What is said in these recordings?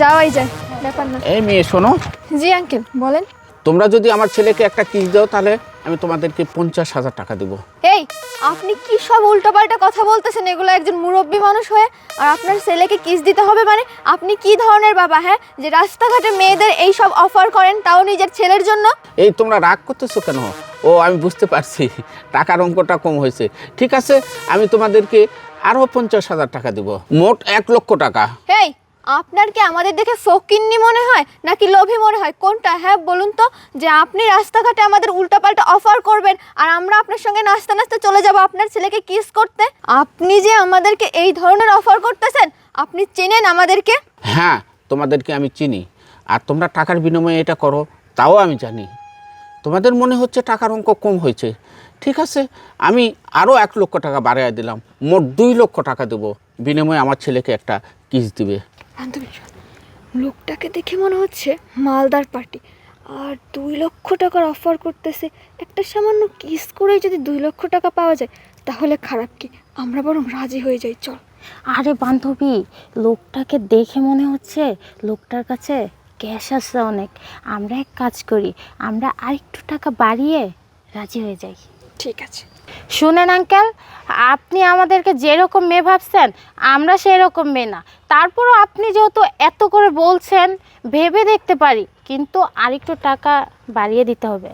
যাওয়াই যায়, ব্যাপার না। এই মেয়ে শোনো। জি আঙ্কেল বলেন। তোমরা যদি আমার ছেলেকে একটা কিস দাও তাহলে আমি তোমাদেরকে 50,000 টাকা দেবো। এই আপনি কি সব উল্টোপাল্টা কথা বলতেছেন এগুলো একজন মুরব্বী মানুষ হয়ে? আর আপনার ছেলেকে কিস দিতে হবে মানে আপনি কি ধরনের বাবা হ্যাঁ, যে রাস্তাঘাটে মেয়েদের এই সব অফার করেন, তাও নিজের ছেলের জন্য? এই তোমরা রাগ করতেছো কেন? ও আমি বুঝতে পারছি টাকার অঙ্কটা কম হয়েছে। ঠিক আছে, আমি তোমাদেরকে আরও 50,000 টাকা দেবো, মোট 1,00,000 টাকা। এই আপনার কি আমাদের দেখে ফকিন্নি মনে হয় নাকি লোভী মনে হয়, কোনটা? হ্যাঁ বলুন তো, যে আপনি রাস্তাঘাটে আমাদের উল্টাপাল্টা অফার করবেন আর আমরা আপনার সঙ্গে নাচতে নাচতে চলে যাব আপনার ছেলেকে কিস করতে? আপনি যে আমাদেরকে এই ধরনের অফার করতেছেন, আপনি চেনেন আমাদেরকে? হ্যাঁ, তোমাদেরকে আমি চিনি, আর তোমরা টাকার বিনিময়ে এটা করো তাও আমি জানি। তোমাদের মনে হচ্ছে টাকার অঙ্ক কম হয়েছে। ঠিক আছে, আমি আরও 1,00,000 টাকা বাড়িয়ে দিলাম, মোট 2,00,000 টাকা দেবো, বিনিময়ে আমার ছেলেকে একটা কিস দিবে। বান্ধবী লোকটাকে দেখে মনে হচ্ছে মালদার পার্টি, আর 2,00,000 টাকার অফার করতেছে। একটা সামান্য কিস করেই যদি 2,00,000 টাকা পাওয়া যায় তাহলে খারাপ কি? আমরা বরং রাজি হয়ে যাই, চল। আরে বান্ধবী, লোকটাকে দেখে মনে হচ্ছে লোকটার কাছে ক্যাশ আছে অনেক। আমরা এক কাজ করি, আমরা আরেকটু টাকা বাড়িয়ে রাজি হয়ে যাই। ঠিক আছে। শুনেন আঙ্কেল, আপনি আমাদেরকে যেরকম মেয়ে ভাবছেন আমরা সেরকম মেয়ে না। তারপরও আপনি যেহেতু এত করে বলছেন, ভেবে দেখতে পারি, কিন্তু আরেকটু টাকা বাড়িয়ে দিতে হবে।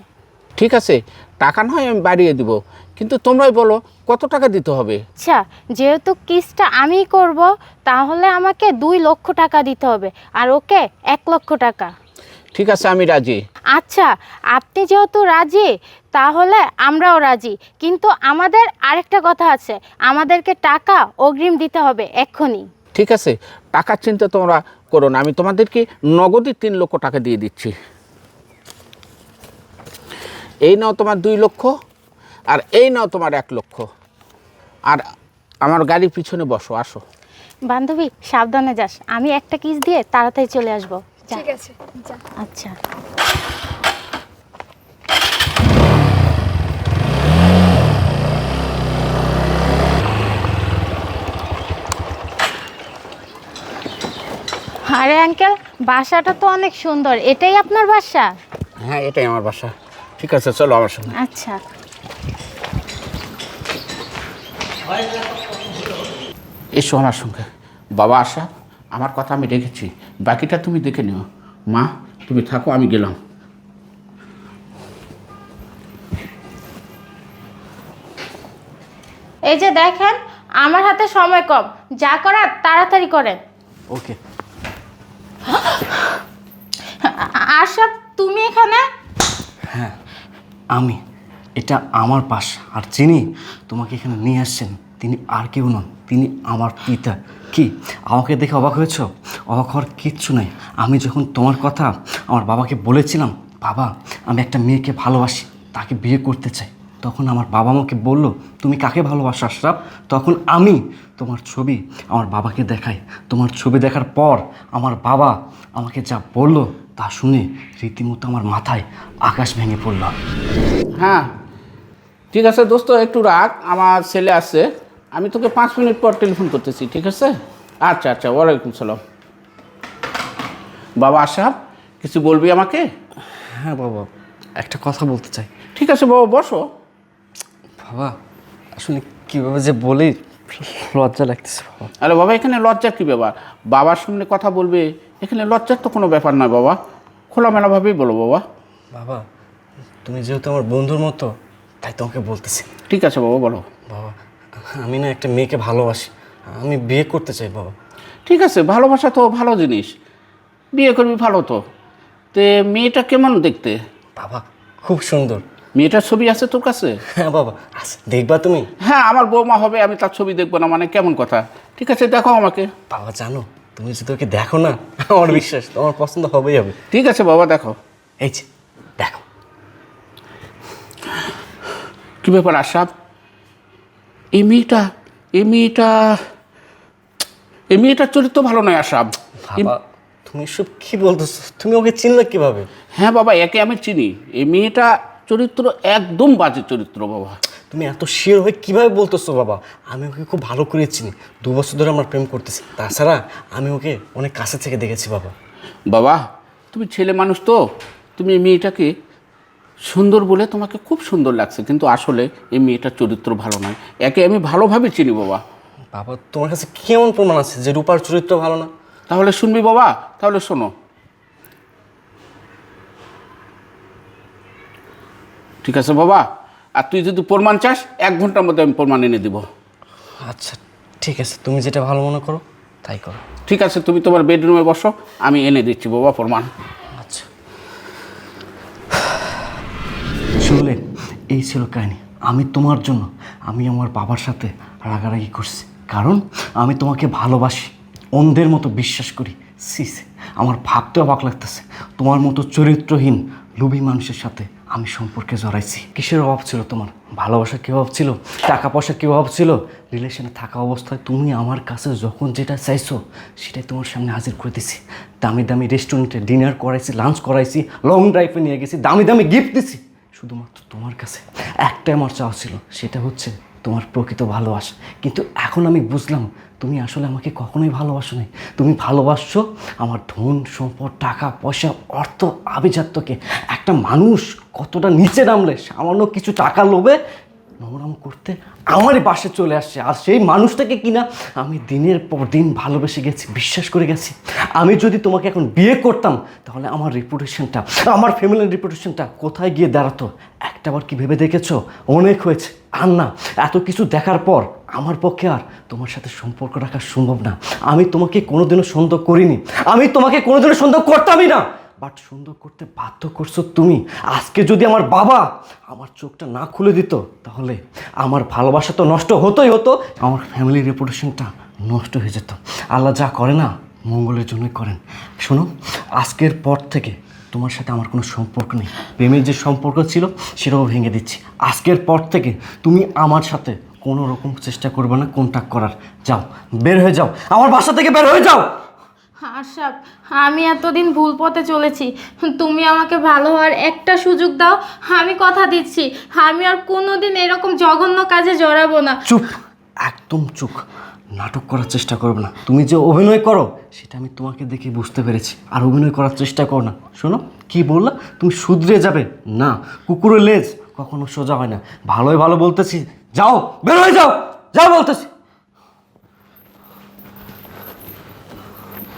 ঠিক আছে, টাকা নয় আমি বাড়িয়ে দিব, কিন্তু তোমরাই বলো কত টাকা দিতে হবে। আচ্ছা, যেহেতু কিসটা আমি করব, তাহলে আমাকে 2,00,000 টাকা দিতে হবে, আর ওকে 1,00,000 টাকা। ঠিক আছে, আমি রাজি। আচ্ছা, আপনি যেহেতু রাজি তাহলে আমরাও রাজি, কিন্তু আমাদের আরেকটা কথা আছে, আমাদেরকে টাকা অগ্রিম দিতে হবে এক্ষুনি। ঠিক আছে, টাকার চিন্তা তোমরা করো না, আমি তোমাদেরকে নগদই 3,00,000 টাকা দিয়ে দিচ্ছি। এই নাও তোমার 2,00,000, আর এই নাও তোমার 1,00,000, আর আমার গাড়ির পিছনে বসো, আসো। বান্ধবী সাবধানে যাস, আমি একটা কিস দিয়ে তাড়াতাড়ি চলে আসবো। যা। ঠিক আছে, যা। আচ্ছা। আরে আঙ্কেল, বাসাটা তো অনেক সুন্দর, এটাই আপনার বাসা? হ্যাঁ, এটাই আমার বাসা। ঠিক আছে, চলো আমার সঙ্গে। আচ্ছা। এসো আমার সঙ্গে। বাবা আসা, আমার কথা আমি রেখেছি, বাকিটা তুমি দেখে নিও। মা তুমি থাকো, আমি গেলাম। এই যে দেখেন, আমার হাতে সময় কম, যা করার তাড়াতাড়ি করেন। ওকে। আশা, তুমি এখানে? হ্যাঁ আমি, এটা আমার বাসা। আর যিনি তোমাকে এখানে নিয়ে আসছেন তিনি আর কেউ নন, তিনি আমার পিতা। কি আমাকে দেখে অবাক হয়েছ? অবাক হওয়ার কিচ্ছু নাই। আমি যখন তোমার কথা আমার বাবাকে বলেছিলাম, বাবা আমি একটা মেয়েকে ভালোবাসি, তাকে বিয়ে করতে চাই, তখন আমার বাবা আমাকে বলল, তুমি কাকে ভালোবাসো আশরাফ? তখন আমি তোমার ছবি আমার বাবাকে দেখাই। তোমার ছবি দেখার পর আমার বাবা আমাকে যা বলল তা শুনে রীতিমতো আমার মাথায় আকাশ ভেঙে পড়ল। হ্যাঁ ঠিক আছে দোস্ত, একটু রাখ, আমার ছেলে আসছে, আমি তোকে 5 মিনিট পর টেলিফোন করতেছি। ঠিক আছে? আচ্ছা আচ্ছা, ওয়ালাইকুম সালাম। বাবা আশরাফ, কিছু বলবি আমাকে? হ্যাঁ বাবা, একটা কথা বলতে চাই। ঠিক আছে বাবা, বসো। বাবা আসলে কীভাবে যে বলি, লজ্জা লাগতেছে বাবা। আরে বাবা, এখানে লজ্জার কী ব্যাপার? বাবার সামনে কথা বলবে, এখানে লজ্জার তো কোনো ব্যাপার নয় বাবা, খোলামেলাভাবেই বলো বাবা। বাবা তুমি যেহেতু আমার বন্ধুর মতো, তাই তোমাকে বলতেছি। ঠিক আছে বাবা, বলো। বাবা আমি না একটা মেয়েকে ভালোবাসি, আমি বিয়ে করতে চাই বাবা। ঠিক আছে, ভালোবাসা তো ভালো জিনিস, বিয়ে করবি, ভালো তো। তে মেয়েটা কেমন দেখতে? বাবা খুব সুন্দর। মেয়েটার ছবি আছে তোর কাছে? হ্যাঁ বাবা আচ্ছা, দেখবা তুমি? হ্যাঁ, আমার বৌমা হবে, আমি তার ছবি দেখবো না মানে কেমন কথা? ঠিক আছে, দেখো আমাকে। বাবা জানো, তুমি যদি ওকে দেখো না, আমার বিশ্বাস তোমার পছন্দ হবেই হবে। ঠিক আছে বাবা, দেখো। এই যে দেখো। কী ব্যাপার আশরাফ, এই মেয়েটার চরিত্র ভালো নয় আশরাফ। বাবা তুমি সব কি বলতেছো? তুমি ওকে চিনলে কিভাবে? হ্যাঁ বাবা, একে আমি চিনি, এই মেয়েটা চরিত্র একদম বাজে চরিত্র বাবা। তুমি এত শিওর হয়ে কীভাবে বলতেছো বাবা? আমি ওকে খুব ভালো করে চিনি, 2 বছর ধরে আমরা প্রেম করতেছি। তাছাড়া আমি ওকে অনেক কাছে থেকে দেখেছি বাবা। বাবা তুমি ছেলে মানুষ তো, তুমি এই মেয়েটাকে সুন্দর বলে তোমাকে খুব সুন্দর লাগছে, কিন্তু আসলে এই মেয়েটার চরিত্র ভালো নয়। একে আমি ভালোভাবে চিনি বাবা। বাবা তোমার কাছে কেমন প্রমাণ আছে যে রূপার চরিত্র ভালো না? তাহলে শুনবি বাবা? তাহলে শোনো। ঠিক আছে বাবা, আর তুই যদি প্রমাণ চাস 1 ঘন্টার মধ্যে আমি প্রমাণ এনে দিব। আচ্ছা ঠিক আছে, তুমি যেটা ভালো মনে করো তাই করো। ঠিক আছে, তুমি তোমার বেডরুমে বসো, আমি এনে দিচ্ছি বাবা প্রমাণ। আচ্ছা শুনলে, এই ছিল কাহিনী। আমি তোমার জন্য আমি আমার বাবার সাথে রাগারাগি করছি, কারণ আমি তোমাকে ভালোবাসি, অন্ধের মতো বিশ্বাস করি। সিস, আমার ভাবতে অবাক লাগতেছে তোমার মতো চরিত্রহীন লোভী মানুষের সাথে আমি সম্পর্কে জড়াইছি। কিসের অভাব ছিল তোমার? ভালোবাসার কী অভাব ছিল? টাকা পয়সার কী অভাব ছিল? রিলেশনে থাকা অবস্থায় তুমি আমার কাছে যখন যেটা চাইছো সেটাই তোমার সামনে হাজির করে দিছি। দামি দামি রেস্টুরেন্টে ডিনার করাইছি, লাঞ্চ করাইছি, লং ড্রাইভে নিয়ে গেছি, দামি দামি গিফট দিছি। শুধুমাত্র তোমার কাছে একটাই আমার চাওয়া ছিল, সেটা হচ্ছে তোমার প্রকৃত ভালোবাসা। কিন্তু এখন আমি বুঝলাম তুমি আসলে আমাকে কখনোই ভালোবাসো নাই। তুমি ভালোবাসছো আমার ধন সম্পদ, টাকা পয়সা, অর্থ, আভিজাত্যকে। একটা মানুষ কতটা নিচে নামলে সামান্য কিছু টাকা লোভে নোংরাম করতে আমারই পাশে চলে আসছে, আর সেই মানুষটাকে কিনা আমি দিনের পর দিন ভালোবেসে গেছি, বিশ্বাস করে গেছি। আমি যদি তোমাকে এখন বিয়ে করতাম তাহলে আমার রেপুটেশনটা, আমার ফ্যামিলির রেপুটেশনটা কোথায় গিয়ে দাঁড়াতো? একটাবার কি ভেবে দেখেছো? অনেক হয়েছে। আর না, এত কিছু দেখার পর আমার পক্ষে আর তোমার সাথে সম্পর্ক রাখা সম্ভব না। আমি তোমাকে কোনোদিনও সন্দেহ করিনি, আমি তোমাকে কোনোদিনও সন্দেহ করতামই না, বাট সুন্দর করতে বাধ্য করছো তুমি। আজকে যদি আমার বাবা আমার চোখটা না খুলে দিত তাহলে আমার ভালোবাসা তো নষ্ট হতোই হতো, আমার ফ্যামিলির রেপুটেশনটা নষ্ট হয়ে যেত। আল্লাহ যা করে না মঙ্গলের জন্যই করেন। শোনো, আজকের পর থেকে তোমার সাথে আমার কোনো সম্পর্ক নেই। প্রেমের যে সম্পর্ক ছিল সেটাও ভেঙে দিচ্ছি। আজকের পর থেকে তুমি আমার সাথে কোনো রকম চেষ্টা করবে না কন্ট্যাক্ট করার। যাও, বের হয়ে যাও, আমার বাসা থেকে বের হয়ে যাও। আশরাফ, আমি এতদিন ভুল পথে চলেছি, তুমি আমাকে ভালো হওয়ার একটা সুযোগ দাও। আমি কথা দিচ্ছি আমি আর কোনোদিন এরকম জঘন্য কাজে জড়াবো না। চুপ, একদম চুপ। নাটক করার চেষ্টা করবে না। তুমি যে অভিনয় করো সেটা আমি তোমাকে দেখে বুঝতে পেরেছি, আর অভিনয় করার চেষ্টা করো না। শোনো, কি বললা তুমি? শুধরে যাবে না, কুকুরের লেজ কখনো সোজা হয় না। ভালোই ভালো বলতেছি, যাও, বের হয়ে যাও, যাও বলতেছি।